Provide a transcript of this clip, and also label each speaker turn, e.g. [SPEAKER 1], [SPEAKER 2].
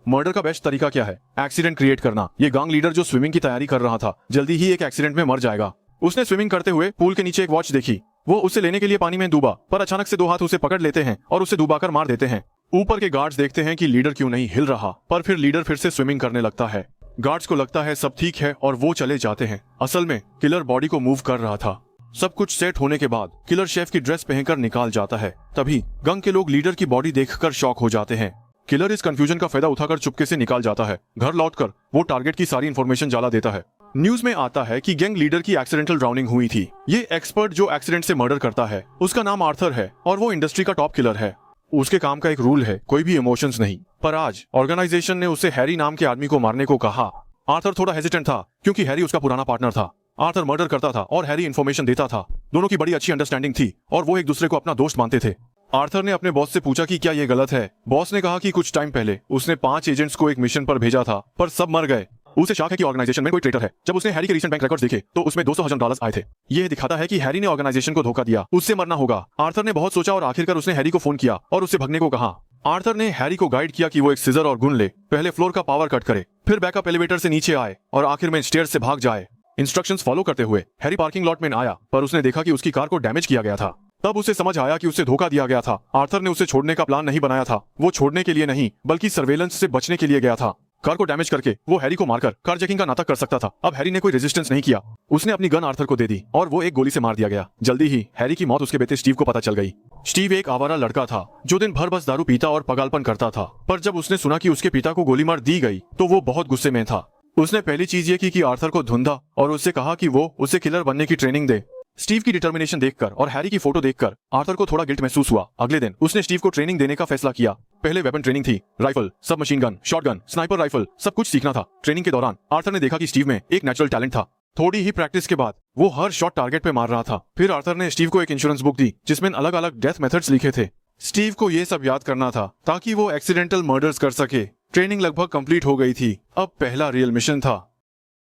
[SPEAKER 1] Murder का best तरीका क्या है? एक्सीडेंट क्रिएट करना। ये गैंग लीडर जो स्विमिंग की तैयारी कर रहा था, जल्दी ही एक एक्सीडेंट में मर जाएगा। उसने स्विमिंग करते हुए पूल के नीचे एक वॉच देखी। वो उसे लेने के लिए पानी में डूबा, पर अचानक से दो हाथ उसे पकड़ लेते हैं और उसे डुबाकर मार देते हैं। ऊपर के गार्ड्स देखते हैं कि लीडर क्यों नहीं हिल रहा, पर फिर लीडर फिर से स्विमिंग करने लगता है। गार्ड्स को लगता है सब ठीक है और वो चले जाते हैं। असल में किलर बॉडी को मूव कर रहा था। सब कुछ सेट होने के बाद किलर शेफ की ड्रेस पहनकर निकाल जाता है। तभी गैंग के लोग लीडर की बॉडी देखकर शॉक हो जाते हैं। किलर इस कंफ्यूजन का फायदा उठाकर चुपके से निकाल जाता है। घर लौटकर वो टारगेट की सारी इंफॉर्मेशन जला देता है। न्यूज में आता है कि गैंग लीडर की एक्सीडेंटल ड्राउनिंग हुई थी। ये एक्सपर्ट जो एक्सीडेंट से मर्डर करता है, उसका नाम आर्थर है और वो इंडस्ट्री का टॉप किलर है। उसके काम का एक रूल है, कोई भी इमोशंस नहीं। पर आज ऑर्गेनाइजेशन ने उसे हैरी नाम के आदमी को मारने को कहा। आर्थर थोड़ा हेजिटेंट था क्योंकि हैरी उसका पुराना पार्टनर था। आर्थर मर्डर करता था और हैरी इन्फॉर्मेशन देता था। दोनों की बड़ी अच्छी अंडरस्टैंडिंग थी और वो एक दूसरे को अपना दोस्त मानते थे। आर्थर ने अपने बॉस से पूछा कि क्या ये गलत है। बॉस ने कहा कि कुछ टाइम पहले उसने 5 एजेंट्स को एक मिशन पर भेजा था, पर सब मर गए। उसे शक है कि ऑर्गेनाइजेशन में कोई ट्रेटर है। जब उसने हैरी के रिसेंट बैंक रिकॉर्ड्स देखे तो उसमें $200,000 आए थे। यह दिखाता है कि हैरी ने ऑर्गेनाइजेशन को धोखा दिया, उससे मरना होगा। आर्थर ने बहुत सोचा और आखिरकार उसने हैरी को फोन किया और उससे भगने को कहा। आर्थर ने हैरी को गाइड किया कि वो एक सीजर और गुन ले, पहले फ्लोर का पावर कट करे, फिर बैकअप एलिवेटर से नीचे आए और आखिर में स्टेयर्स से भाग जाए। इंस्ट्रक्शंस फॉलो करते हुए हैरी पार्किंग लॉट में आया, पर उसने देखा कि उसकी कार को डैमेज किया गया था। तब उसे समझ आया कि उसे धोखा दिया गया था। आर्थर ने उसे छोड़ने का प्लान नहीं बनाया था। वो छोड़ने के लिए नहीं, बल्कि सर्वेलेंस से बचने के लिए गया था। कार को डैमेज करके वो हैरी को मारकर कार जैकिंग का नाटक कर सकता था। अब हैरी ने कोई रेजिस्टेंस नहीं किया। उसने अपनी गन आर्थर को दे दी और वो एक गोली से मार दिया गया। जल्दी ही हैरी की मौत उसके बेटे स्टीव को पता चल गई। स्टीव एक आवारा लड़का था जो दिन भर बस दारू पीता और पगालपन करता था। पर जब उसने सुना कि उसके पिता को गोली मार दी गई तो वो बहुत गुस्से में था। उसने पहली चीज ये की कि आर्थर को ढूंढा और उससे कहा कि वो उसे किलर बनने की ट्रेनिंग दे। स्टीव की डिटर्मिनेशन देखकर और हैरी की फोटो देखकर आर्थर को थोड़ा गिल्ट महसूस हुआ। अगले दिन उसने स्टीव को ट्रेनिंग देने का फैसला किया। पहले वेपन ट्रेनिंग थी, राइफल, सब machine gun, shotgun, sniper rifle, सब कुछ सीखना था। ट्रेनिंग के दौरान आर्थर ने देखा कि स्टीव में एक नेचुरल टैलेंट था। थोड़ी ही प्रैक्टिस के बाद वो हर शॉट टारगेट पे मार रहा था। फिर आर्थर ने स्टीव को एक इंश्योरेंस बुक दी जिसमें अलग अलग डेथ मेथड्स लिखे थे। स्टीव को ये सब याद करना था ताकि वो एक्सीडेंटल मर्डर्स कर सके। ट्रेनिंग लगभग कंप्लीट हो गई थी। अब पहला रियल मिशन था।